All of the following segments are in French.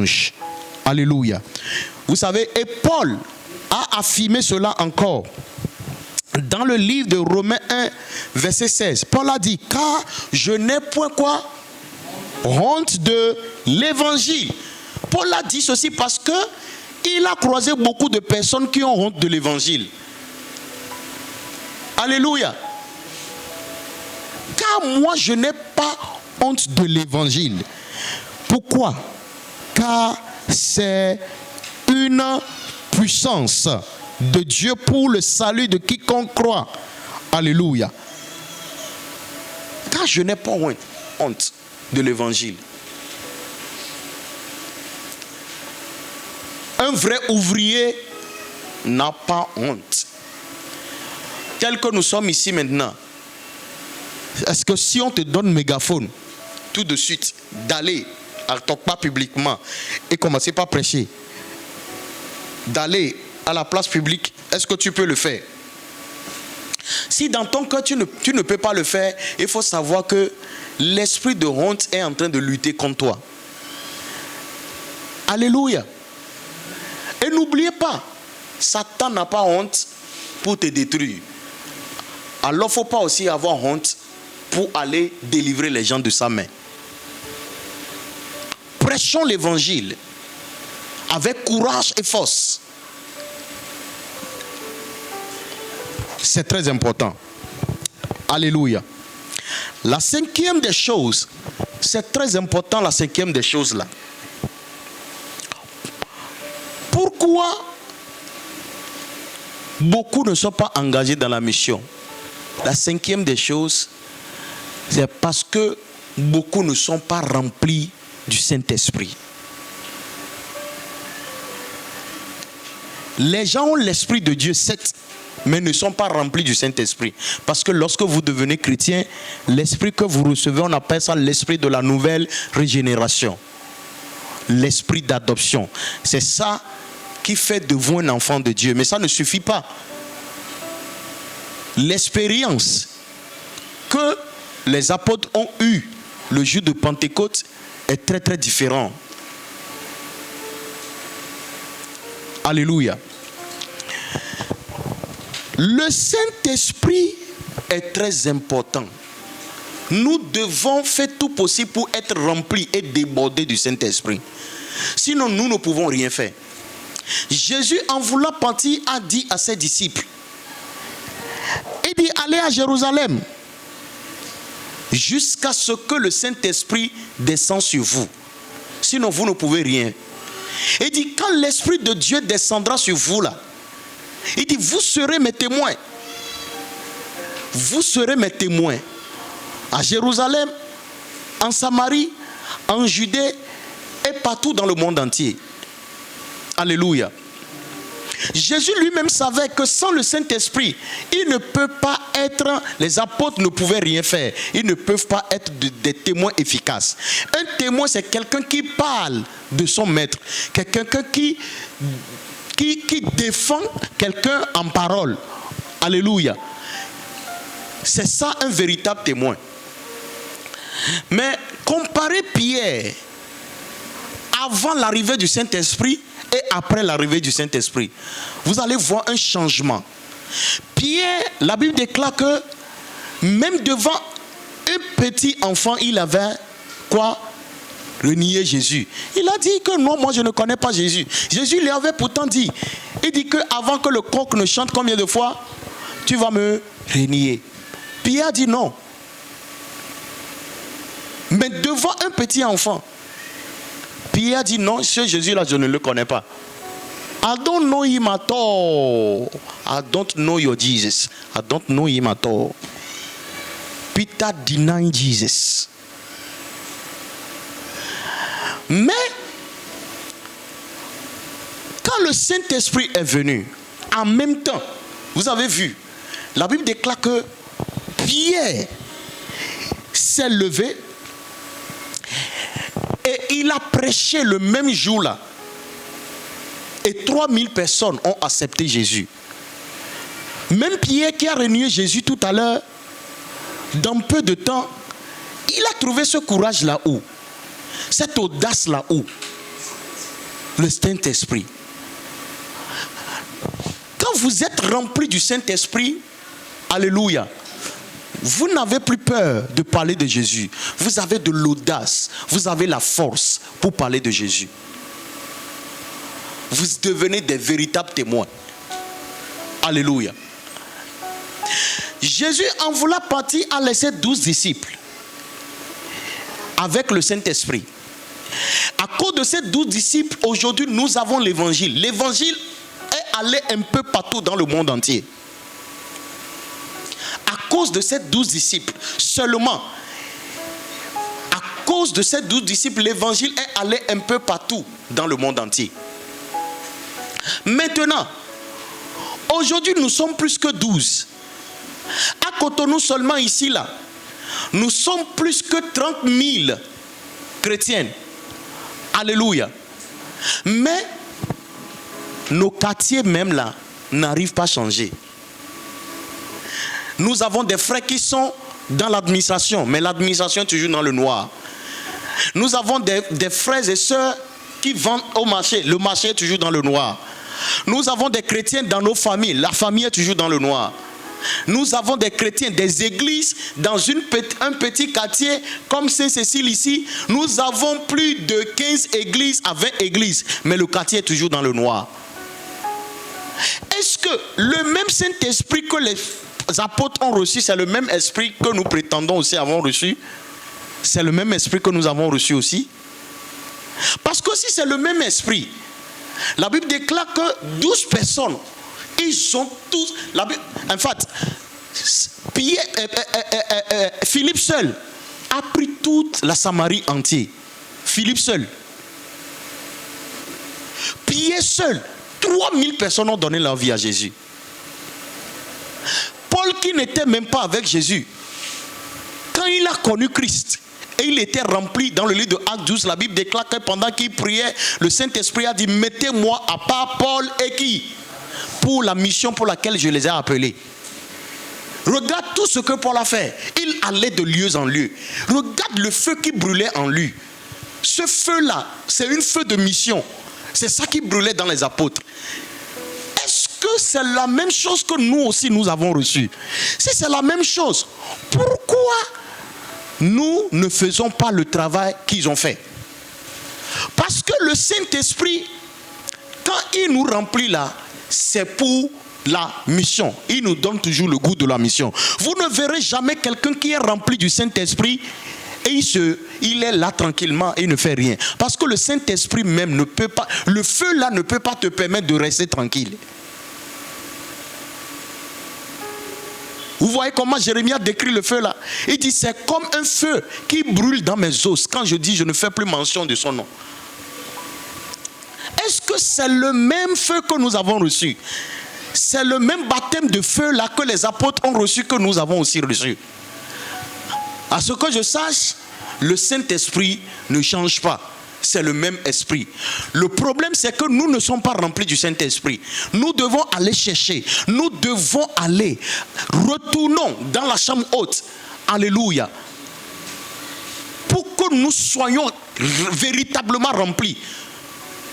louange. Alléluia. Vous savez, et Paul a affirmé cela encore. Dans le livre de Romains 1, verset 16, Paul a dit, car je n'ai point quoi? Honte de l'évangile. Paul a dit ceci parce que il a croisé beaucoup de personnes qui ont honte de l'évangile. Alléluia. Car moi je n'ai pas honte de l'évangile. Pourquoi? Car c'est une puissance de Dieu pour le salut de quiconque croit. Alléluia. Car je n'ai pas honte de l'évangile. Un vrai ouvrier n'a pas honte. Tel que nous sommes ici maintenant, est-ce que si on te donne mégaphone, tout de suite, d'aller à ton pas publiquement et commencer par prêcher, d'aller à la place publique, est-ce que tu peux le faire? Si dans ton cœur tu ne peux pas le faire, il faut savoir que l'esprit de honte est en train de lutter contre toi. Alléluia. Et n'oubliez pas, Satan n'a pas honte pour te détruire. Alors il ne faut pas aussi avoir honte pour aller délivrer les gens de sa main. Prêchons l'évangile avec courage et force. C'est très important. Alléluia. La cinquième des choses, c'est très important la cinquième des choses là. Pourquoi beaucoup ne sont pas engagés dans la mission? La cinquième des choses, c'est parce que beaucoup ne sont pas remplis du Saint-Esprit. Les gens ont l'Esprit de Dieu, certes, mais ne sont pas remplis du Saint-Esprit. Parce que lorsque vous devenez chrétien, l'Esprit que vous recevez, on appelle ça l'Esprit de la nouvelle régénération. L'Esprit d'adoption. C'est ça qui fait de vous un enfant de Dieu. Mais ça ne suffit pas. L'expérience que les apôtres ont eue le jour de Pentecôte est très très différente. Alléluia. Le Saint-Esprit est très important. Nous devons faire tout possible pour être remplis et débordés du Saint-Esprit. Sinon, nous ne pouvons rien faire. Jésus, en voulant partir, a dit à ses disciples, il dit, allez à Jérusalem jusqu'à ce que le Saint-Esprit descende sur vous. Sinon, vous ne pouvez rien. Il dit, quand l'Esprit de Dieu descendra sur vous là, il dit, vous serez mes témoins. Vous serez mes témoins. À Jérusalem, en Samarie, en Judée et partout dans le monde entier. Alléluia. Jésus lui-même savait que sans le Saint-Esprit, il ne peut pas être, les apôtres ne pouvaient rien faire. Ils ne peuvent pas être des témoins efficaces. Un témoin, c'est quelqu'un qui parle de son maître. Quelqu'un qui défend quelqu'un en parole. Alléluia. C'est ça un véritable témoin. Mais comparez Pierre avant l'arrivée du Saint-Esprit et après l'arrivée du Saint-Esprit, vous allez voir un changement. Pierre, la Bible déclare que même devant un petit enfant, il avait quoi? Renié Jésus. Il a dit que non, moi je ne connais pas Jésus. Jésus lui avait pourtant dit, il dit que avant que le coq ne chante, combien de fois tu vas me renier? Pierre a dit non. Mais devant un petit enfant, Pierre a dit non, ce Jésus-là, je ne le connais pas. I don't know him at all. I don't know your Jesus. I don't know him at all. Peter denied Jesus. Mais, quand le Saint-Esprit est venu, en même temps, vous avez vu, la Bible déclare que Pierre s'est levé et il a prêché le même jour-là. Et 3000 personnes ont accepté Jésus. Même Pierre qui a renié Jésus tout à l'heure, dans peu de temps, il a trouvé ce courage là-haut. Cette audace là-haut. le Saint-Esprit. Quand vous êtes rempli du Saint-Esprit, alléluia, vous n'avez plus peur de parler de Jésus. Vous avez de l'audace, vous avez la force pour parler de Jésus. Vous devenez des véritables témoins. Alléluia. Jésus, en voulant partir, a laissé 12 disciples avec le Saint-Esprit. À cause de ces 12 disciples, aujourd'hui, nous avons l'évangile. L'évangile est allé un peu partout dans le monde entier. À cause de ces 12 disciples, seulement, à cause de ces 12 disciples, l'évangile est allé un peu partout dans le monde entier. Maintenant, aujourd'hui, nous sommes plus que 12. À Cotonou seulement ici, là, nous sommes plus que 30 000 chrétiennes. Alléluia. Mais nos quartiers même là n'arrivent pas à changer. Nous avons des frères qui sont dans l'administration, mais l'administration est toujours dans le noir. Nous avons des frères et sœurs qui vendent au marché. Le marché est toujours dans le noir. Nous avons des chrétiens dans nos familles. La famille est toujours dans le noir. Nous avons des chrétiens, des églises dans un petit quartier comme Saint-Cécile ici. Nous avons plus de 15 églises à 20 églises, mais le quartier est toujours dans le noir. Est-ce que le même Saint-Esprit que les apôtres ont reçu, c'est le même esprit que nous prétendons aussi avoir reçu? C'est le même esprit que nous avons reçu aussi? Parce que si c'est le même esprit, la Bible déclare que 12 personnes, ils ont tous... En fait, Philippe seul a pris toute la Samarie entière. Philippe seul. Pierre seul. 3000 personnes ont donné leur vie à Jésus. Paul qui n'était même pas avec Jésus, quand il a connu Christ, et il était rempli dans le livre de Actes 12, la Bible déclare que pendant qu'il priait, le Saint-Esprit a dit, mettez-moi à part Paul et qui? Pour la mission pour laquelle je les ai appelés. Regarde tout ce que Paul a fait. Il allait de lieu en lieu. Regarde le feu qui brûlait en lui. Ce feu-là, c'est un feu de mission. C'est ça qui brûlait dans les apôtres. Est-ce que c'est la même chose que nous aussi nous avons reçu? Si c'est la même chose, pourquoi nous ne faisons pas le travail qu'ils ont fait? Parce que le Saint-Esprit, quand il nous remplit là, c'est pour la mission. Il nous donne toujours le goût de la mission. Vous ne verrez jamais quelqu'un qui est rempli du Saint-Esprit et il est là tranquillement et il ne fait rien. Parce que le Saint-Esprit même ne peut pas, le feu là ne peut pas te permettre de rester tranquille. Vous voyez comment Jérémie décrit le feu là? Il dit c'est comme un feu qui brûle dans mes os. Quand je dis je ne fais plus mention de son nom. Est-ce que c'est le même feu que nous avons reçu? C'est le même baptême de feu là que les apôtres ont reçu que nous avons aussi reçu. À ce que je sache, le Saint-Esprit ne change pas. C'est le même esprit. Le problème, c'est que nous ne sommes pas remplis du Saint-Esprit. Nous devons aller chercher. Nous devons aller. Retournons dans la chambre haute. Alléluia. Pour que nous soyons véritablement remplis.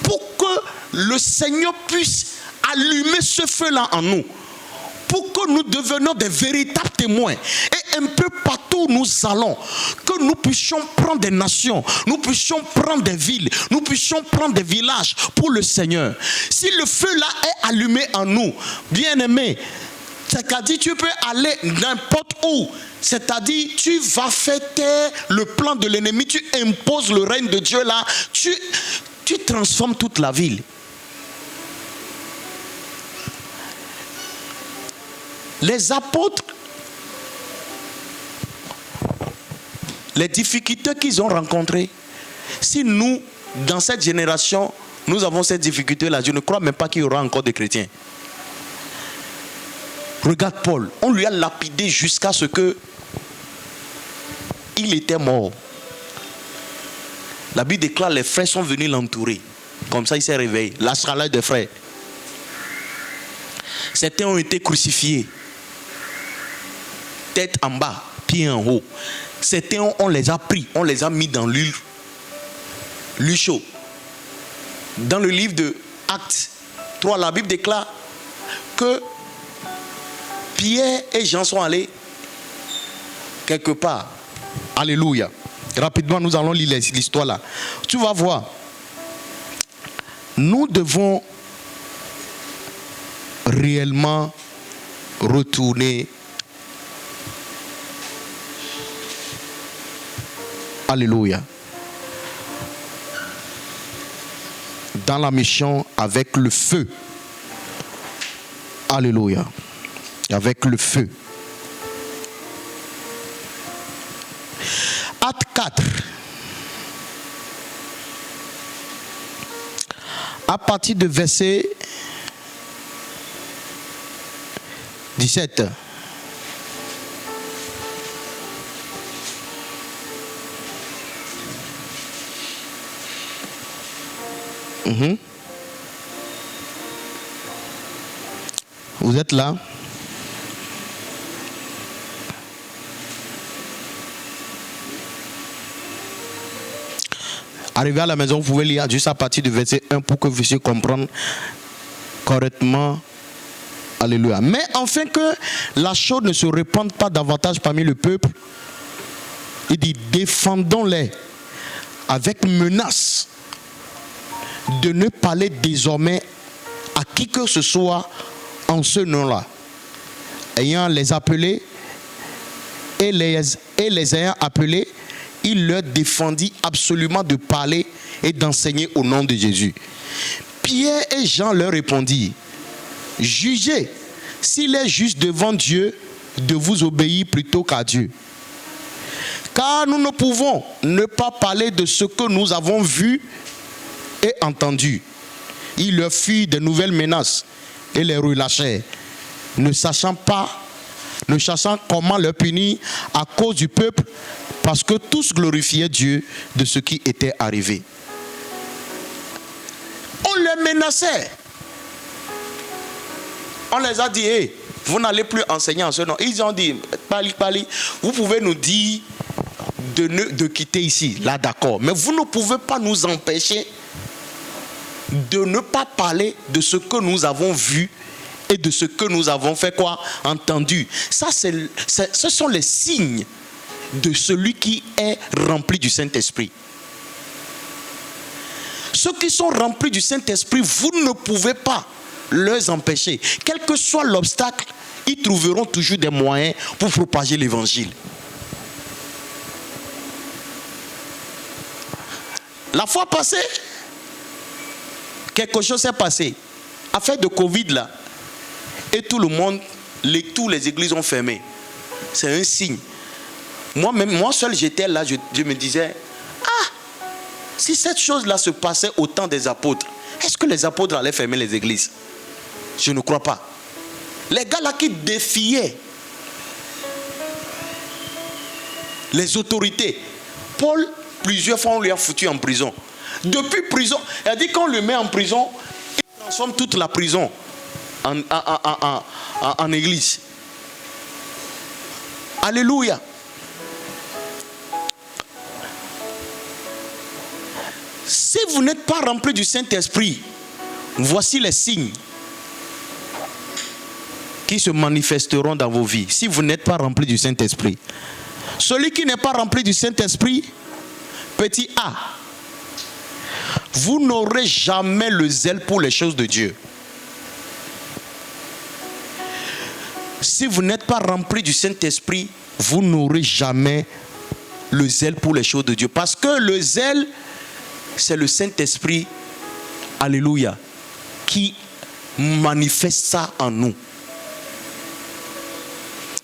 Pour que le Seigneur puisse allumer ce feu-là en nous. Pour que nous devenions des véritables témoins. Et un peu partout où nous allons, que nous puissions prendre des nations, nous puissions prendre des villes, nous puissions prendre des villages pour le Seigneur. Si le feu-là est allumé en nous, bien-aimé, c'est-à-dire tu peux aller n'importe où. C'est-à-dire tu vas faire taire le plan de l'ennemi, tu imposes le règne de Dieu là, tu transformes toute la ville. Les apôtres, les difficultés qu'ils ont rencontrées, si nous, dans cette génération, nous avons cette difficulté-là, je ne crois même pas qu'il y aura encore des chrétiens. Regarde Paul, on lui a lapidé jusqu'à ce que il était mort. La Bible déclare les frères sont venus l'entourer. Comme ça, il s'est réveillé. La chaleur des frères. Certains ont été crucifiés. Tête en bas, pied en haut. Certains, on les a pris, on les a mis dans l'huile chaud. Dans le livre de Actes 3, la Bible déclare que Pierre et Jean sont allés quelque part. Alléluia. Rapidement, nous allons lire l'histoire là. Tu vas voir. Nous devons réellement retourner. Alléluia. Dans la mission avec le feu. Alléluia. Avec le feu. Acte 4. À partir de verset 17. Vous êtes là? Arrivé à la maison, vous pouvez lire juste à partir du verset 1 pour que vous puissiez comprendre correctement. Alléluia. Mais afin que la chose ne se répande pas davantage parmi le peuple, il dit, défendons-les avec menace de ne parler désormais à qui que ce soit en ce nom-là. Ayant les appelés et les ayant appelés, il leur défendit absolument de parler et d'enseigner au nom de Jésus. Pierre et Jean leur répondirent, jugez s'il est juste devant Dieu de vous obéir plutôt qu'à Dieu. Car nous ne pouvons ne pas parler de ce que nous avons vu et entendu. Il leur fit de nouvelles menaces et les relâchèrent, ne sachant comment leur punir à cause du peuple, parce que tous glorifiaient Dieu de ce qui était arrivé. On les menaçait. On les a dit, hey, vous n'allez plus enseigner en ce nom. Ils ont dit, Pali, vous pouvez nous dire de quitter ici, là d'accord. Mais vous ne pouvez pas nous empêcher de ne pas parler de ce que nous avons vu et de ce que nous avons fait quoi? Entendu. Ça, ce sont les signes de celui qui est rempli du Saint-Esprit. Ceux qui sont remplis du Saint-Esprit, vous ne pouvez pas les empêcher. Quel que soit l'obstacle, ils trouveront toujours des moyens pour propager l'évangile. La fois passée, quelque chose s'est passé. Affaire de Covid là. Et tout le monde, tous les églises ont fermé. C'est un signe. Moi seul j'étais là, je me disais, si cette chose-là se passait au temps des apôtres, est-ce que les apôtres allaient fermer les églises? Je ne crois pas. Les gars là qui défiaient les autorités, Paul, plusieurs fois on lui a foutu en prison. Depuis prison, elle dit qu'on le met en prison, il transforme toute la prison en église. Alléluia. Si vous n'êtes pas rempli du Saint-Esprit, voici les signes qui se manifesteront dans vos vies. Si vous n'êtes pas rempli du Saint-Esprit, celui qui n'est pas rempli du Saint-Esprit, petit a, vous n'aurez jamais le zèle pour les choses de Dieu. Si vous n'êtes pas rempli du Saint-Esprit, vous n'aurez jamais le zèle pour les choses de Dieu. Parce que le zèle, c'est le Saint-Esprit, alléluia, qui manifeste ça en nous.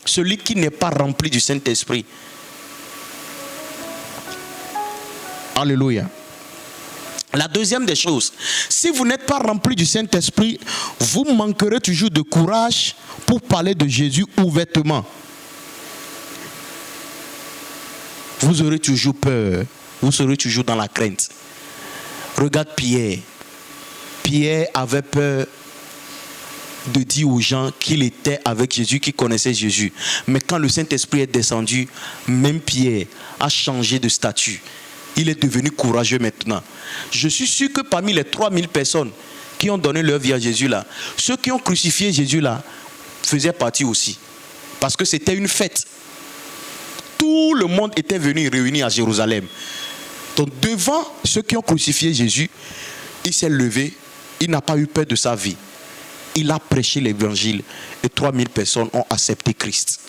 Celui qui n'est pas rempli du Saint-Esprit, alléluia. La deuxième des choses, si vous n'êtes pas rempli du Saint-Esprit, vous manquerez toujours de courage pour parler de Jésus ouvertement. Vous aurez toujours peur, vous serez toujours dans la crainte. Regarde Pierre. Pierre avait peur de dire aux gens qu'il était avec Jésus, qu'il connaissait Jésus. Mais quand le Saint-Esprit est descendu, même Pierre a changé de statut. il est devenu courageux maintenant. Je suis sûr que parmi les 3000 personnes qui ont donné leur vie à Jésus là, ceux qui ont crucifié Jésus là faisaient partie aussi. Parce que c'était une fête. Tout le monde était venu réuni à Jérusalem. Donc devant ceux qui ont crucifié Jésus, il s'est levé, il n'a pas eu peur de sa vie. Il a prêché l'évangile et 3000 personnes ont accepté Christ.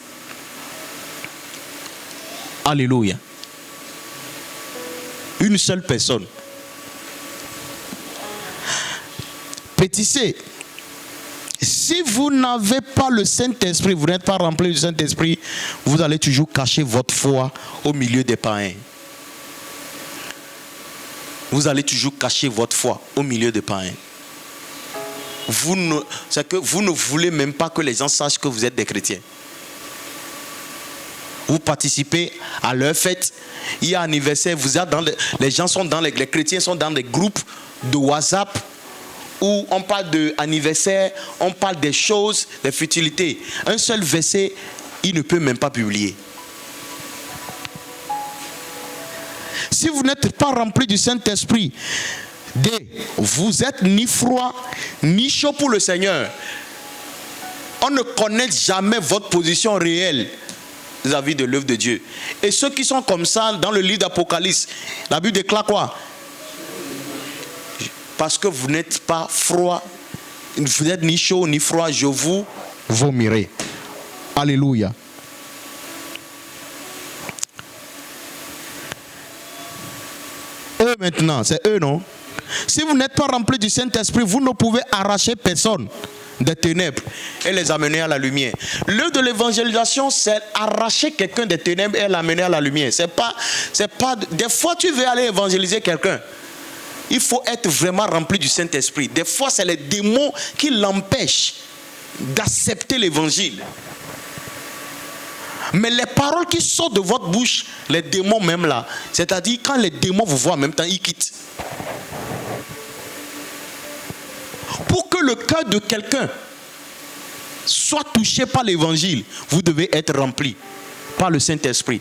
Alléluia. Une seule personne. Petit C, si vous n'avez pas le Saint-Esprit, vous n'êtes pas rempli du Saint-Esprit, vous allez toujours cacher votre foi au milieu des païens. Vous allez toujours cacher votre foi au milieu des païens. C'est que vous ne voulez même pas que les gens sachent que vous êtes des chrétiens. Vous participez à leur fête, il y a un anniversaire, vous êtes dans les gens sont dans les chrétiens sont dans des groupes de WhatsApp où on parle d'anniversaire, on parle des choses, des futilités. Un seul verset, il ne peut même pas publier. Si vous n'êtes pas rempli du Saint-Esprit, vous êtes ni froid, ni chaud pour le Seigneur. On ne connaît jamais votre position réelle vis-à-vis de l'œuvre de Dieu. Et ceux qui sont comme ça, dans le livre d'Apocalypse, la Bible déclare quoi? Parce que vous n'êtes pas froid, vous n'êtes ni chaud ni froid, je vous vomirai. Alléluia. Eux maintenant, c'est eux, non? Si vous n'êtes pas rempli du Saint-Esprit, vous ne pouvez arracher personne des ténèbres et les amener à la lumière. L'œuvre de l'évangélisation, c'est arracher quelqu'un des ténèbres et l'amener à la lumière. C'est pas. Des fois, tu veux aller évangéliser quelqu'un. Il faut être vraiment rempli du Saint-Esprit. Des fois, c'est les démons qui l'empêchent d'accepter l'évangile. Mais les paroles qui sortent de votre bouche, les démons même là, c'est-à-dire quand les démons vous voient en même temps, ils quittent. Pour que le cœur de quelqu'un soit touché par l'évangile, vous devez être rempli par le Saint-Esprit.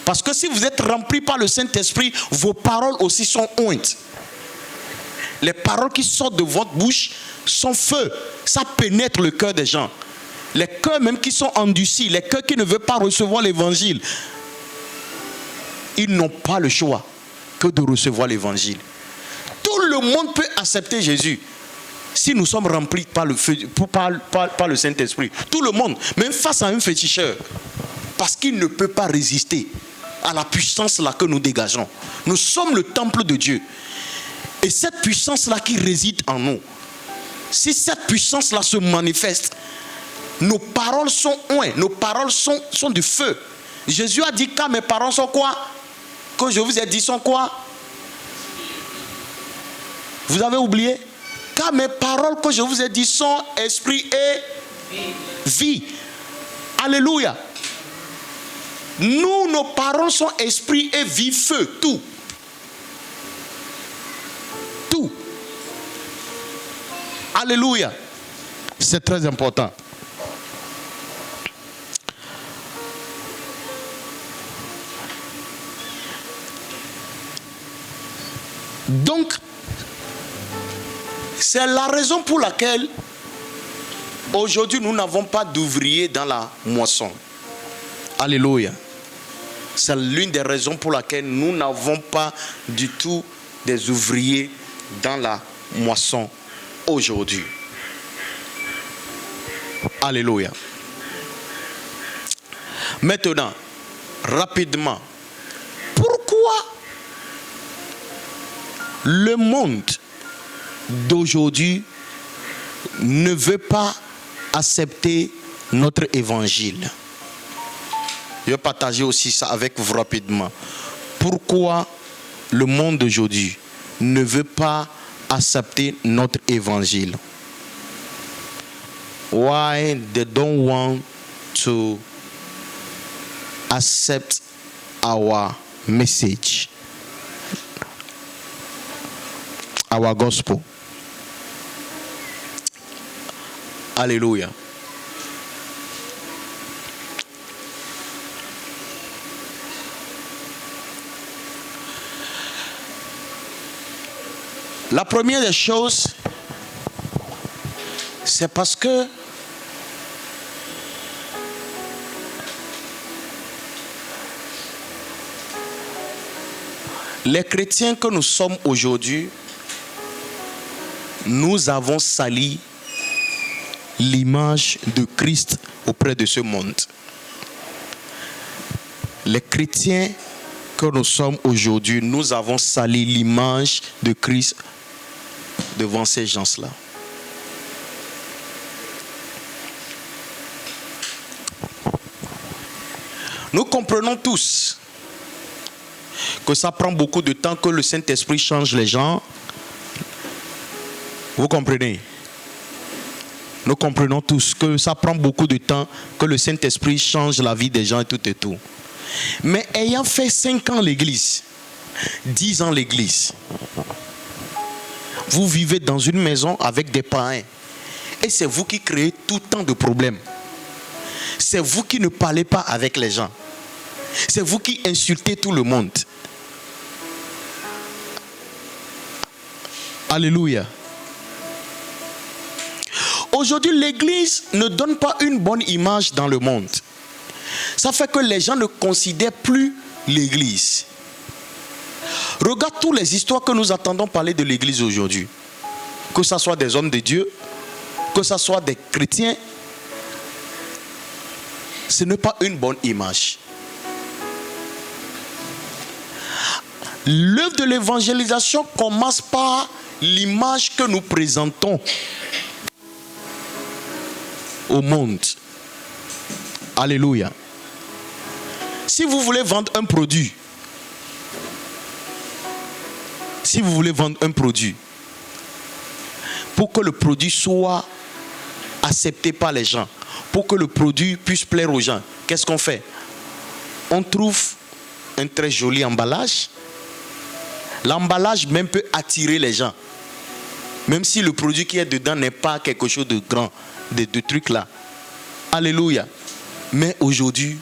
Parce que si vous êtes rempli par le Saint-Esprit, vos paroles aussi sont ointes. Les paroles qui sortent de votre bouche sont feu. Ça pénètre le cœur des gens. Les cœurs même qui sont endurcis, les cœurs qui ne veulent pas recevoir l'évangile, ils n'ont pas le choix que de recevoir l'évangile. Tout le monde peut accepter Jésus si nous sommes remplis par le Saint-Esprit. Tout le monde, même face à un féticheur, parce qu'il ne peut pas résister à la puissance là que nous dégageons. Nous sommes le temple de Dieu. Et cette puissance là qui réside en nous, si cette puissance là se manifeste, nos paroles sont ointes, nos paroles sont du feu. Jésus a dit, car mes paroles sont quoi? Que je vous ai dit sont quoi? Vous avez oublié? Car mes paroles que je vous ai dit sont esprit et vie. Alléluia. Nous, nos paroles sont esprit et vie, feu, tout. Tout. Alléluia. C'est très important. Donc, c'est la raison pour laquelle aujourd'hui nous n'avons pas d'ouvriers dans la moisson. Alléluia. C'est l'une des raisons pour laquelle nous n'avons pas du tout des ouvriers dans la moisson aujourd'hui. Alléluia. Maintenant, rapidement, pourquoi le monde d'aujourd'hui ne veut pas accepter notre évangile? Je vais partager aussi ça avec vous rapidement. Pourquoi le monde d'aujourd'hui ne veut pas accepter notre évangile? Why they don't want to accept our message, our gospel? Alléluia. La première des choses, c'est parce que les chrétiens que nous sommes aujourd'hui, nous avons sali l'image de Christ auprès de ce monde. Les chrétiens que nous sommes aujourd'hui, nous avons sali l'image de Christ devant ces gens-là. Nous comprenons tous que ça prend beaucoup de temps que le Saint-Esprit change les gens. Vous comprenez? Nous comprenons tous que ça prend beaucoup de temps que le Saint-Esprit change la vie des gens et tout et tout. Mais ayant fait 5 ans l'église, 10 ans l'église, vous vivez dans une maison avec des païens et c'est vous qui créez tout tant de problèmes. C'est vous qui ne parlez pas avec les gens. C'est vous qui insultez tout le monde. Alléluia. Aujourd'hui, l'église ne donne pas une bonne image dans le monde. Ça fait que les gens ne considèrent plus l'église. Regarde toutes les histoires que nous entendons parler de l'église aujourd'hui. Que ce soit des hommes de Dieu, que ce soit des chrétiens, ce n'est pas une bonne image. L'œuvre de l'évangélisation commence par l'image que nous présentons au monde. Alléluia. Si vous voulez vendre un produit, pour que le produit soit accepté par les gens, pour que le produit puisse plaire aux gens, qu'est-ce qu'on fait? On trouve un très joli emballage. L'emballage même peut attirer les gens. Même si le produit qui est dedans n'est pas quelque chose de grand, de trucs là. Alléluia. Mais aujourd'hui,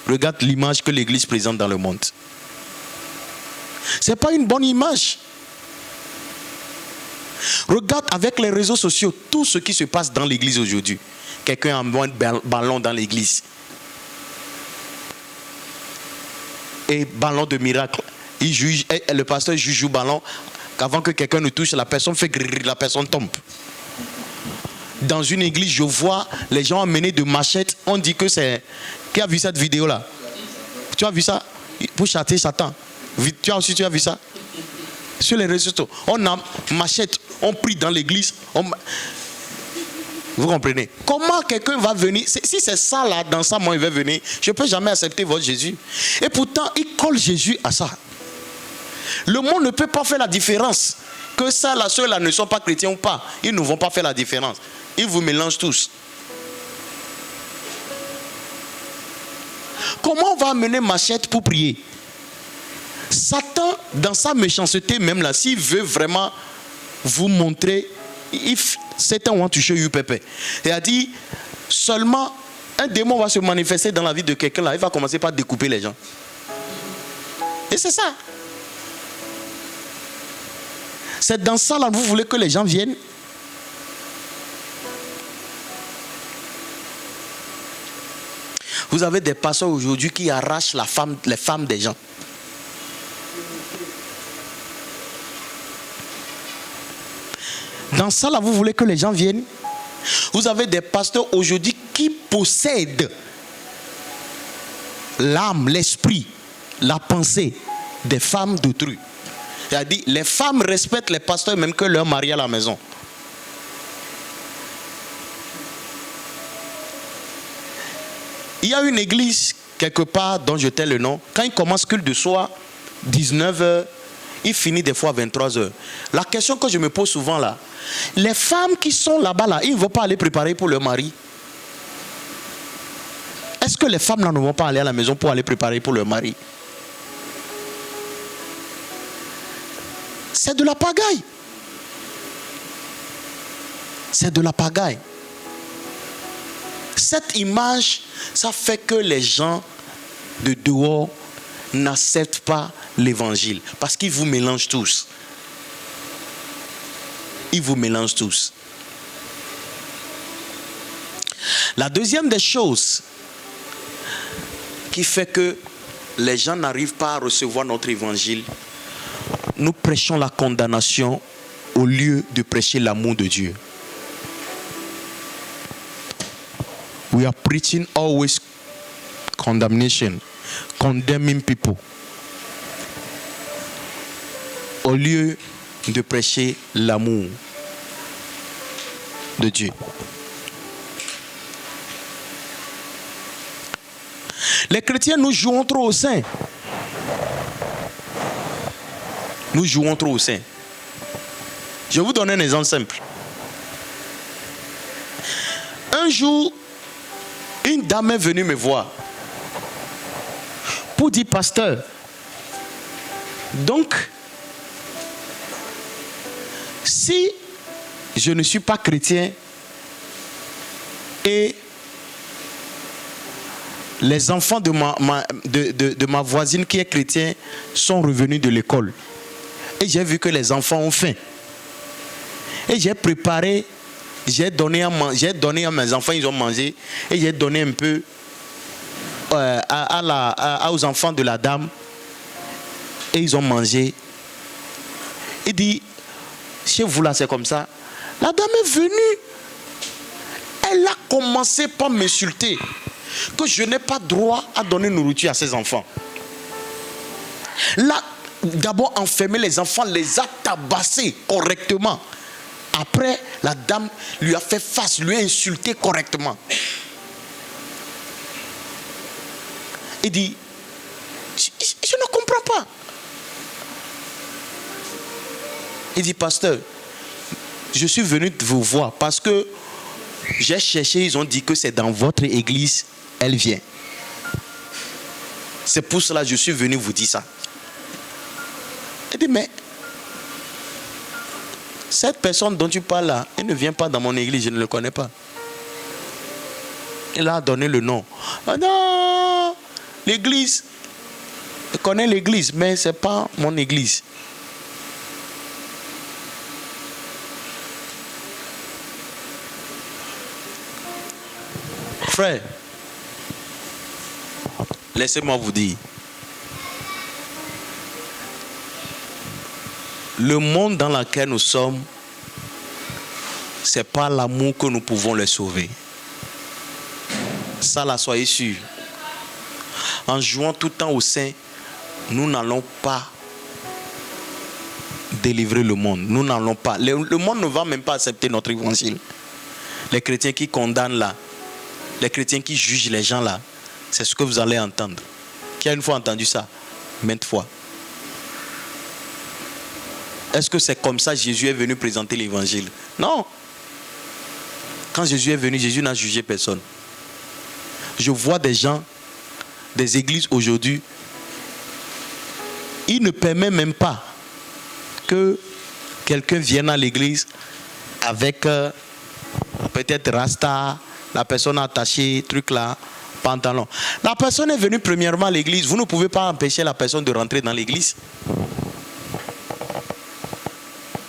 regarde l'image que l'église présente dans le monde. Ce n'est pas une bonne image. Regarde avec les réseaux sociaux tout ce qui se passe dans l'église aujourd'hui. Quelqu'un envoie un ballon dans l'église. Et ballon de miracle. Il juge, le pasteur juge au ballon. Qu'avant que quelqu'un ne touche, la personne fait grrr, la personne tombe. Dans une église, je vois les gens amener de machettes. On dit que c'est... Qui a vu cette vidéo-là? Tu as vu ça? Pour châtier Satan. Tu as vu ça? Sur les réseaux sociaux. On a machette, on prie dans l'église. Vous comprenez? Comment quelqu'un va venir? Si c'est ça là, dans ça, moi, il va venir. Je ne peux jamais accepter votre Jésus. Et pourtant, il colle Jésus à ça. Le monde ne peut pas faire la différence. Que ça, là, ceux-là ne sont pas chrétiens ou pas. Ils ne vont pas faire la différence. Ils vous mélangent tous. Comment on va amener machette pour prier? Satan, dans sa méchanceté même là, s'il veut vraiment vous montrer, Satan va toucher UPP. Il a dit, seulement un démon va se manifester dans la vie de quelqu'un là, il va commencer par découper les gens. Et c'est ça. C'est dans ça là, vous voulez que les gens viennent? Vous avez des pasteurs aujourd'hui qui arrachent les femmes des gens. Dans ça là, vous voulez que les gens viennent? Vous avez des pasteurs aujourd'hui qui possèdent l'âme, l'esprit, la pensée des femmes d'autrui. C'est-à-dire, les femmes respectent les pasteurs même que leur mari à la maison. Il y a une église quelque part dont je tais le nom. Quand il commence culte de soir, 19h, il finit des fois 23h. La question que je me pose souvent là, les femmes qui sont là-bas, là, ils ne vont pas aller préparer pour leur mari. Est-ce que les femmes là ne vont pas aller à la maison pour aller préparer pour leur mari? C'est de la pagaille. C'est de la pagaille. Cette image, ça fait que les gens de dehors n'acceptent pas l'évangile. Parce qu'ils vous mélangent tous. ils vous mélangent tous. La deuxième des choses qui fait que les gens n'arrivent pas à recevoir notre évangile, nous prêchons la condamnation au lieu de prêcher l'amour de Dieu. We are preaching always condemnation, condemning people, au lieu de prêcher l'amour de Dieu. Les chrétiens, nous jouons trop au saint. Nous jouons trop au saint. Je vais vous donner un exemple simple. Un jour, une dame est venue me voir pour dire, pasteur, donc, si je ne suis pas chrétien et les enfants de ma voisine qui est chrétien sont revenus de l'école, et j'ai vu que les enfants ont faim, et j'ai préparé, j'ai donné à mes enfants, ils ont mangé, et j'ai donné un peu aux enfants de la dame, et ils ont mangé. Il dit, chez vous là c'est comme ça. La dame est venue, elle a commencé par m'insulter que je n'ai pas droit à donner nourriture à ses enfants. Là, d'abord enfermer les enfants, les a tabassés correctement. Après, la dame lui a fait face, lui a insulté correctement. Il dit, je ne comprends pas. Il dit, pasteur, je suis venu vous voir parce que j'ai cherché, ils ont dit que c'est dans votre église, elle vient. C'est pour cela que je suis venu vous dire ça. Il dit, mais cette personne dont tu parles là, elle ne vient pas dans mon église, je ne le connais pas. Il a donné le nom. Ah non, l'église, je connais l'église, mais ce n'est pas mon église. Frère, laissez-moi vous dire, le monde dans lequel nous sommes, c'est par l'amour que nous pouvons les sauver. Ça là, soyez sûrs. En jouant tout le temps au sein, nous n'allons pas délivrer le monde. Nous n'allons pas. Le monde ne va même pas accepter notre évangile. Les chrétiens qui condamnent là, les chrétiens qui jugent les gens là, c'est ce que vous allez entendre. Qui a une fois entendu ça? Maintes fois. Est-ce que c'est comme ça que Jésus est venu présenter l'évangile? Non. Quand Jésus est venu, Jésus n'a jugé personne. Je vois des gens, des églises aujourd'hui, ils ne permettent même pas que quelqu'un vienne à l'église avec peut-être rasta, la personne attachée, truc là, pantalon. La personne est venue premièrement à l'église. Vous ne pouvez pas empêcher la personne de rentrer dans l'église.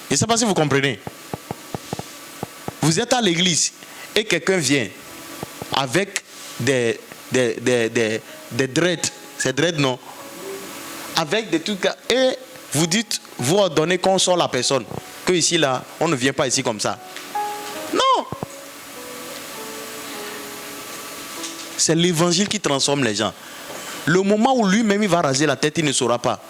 Je ne sais pas si vous comprenez. Vous êtes à l'église et quelqu'un vient avec des dreads. C'est dreads, non? Avec des trucs. Et vous dites, vous ordonnez qu'on sort la personne. Que ici, là, on ne vient pas ici comme ça. Non! C'est l'évangile qui transforme les gens. Le moment où lui-même il va raser la tête, il ne saura pas.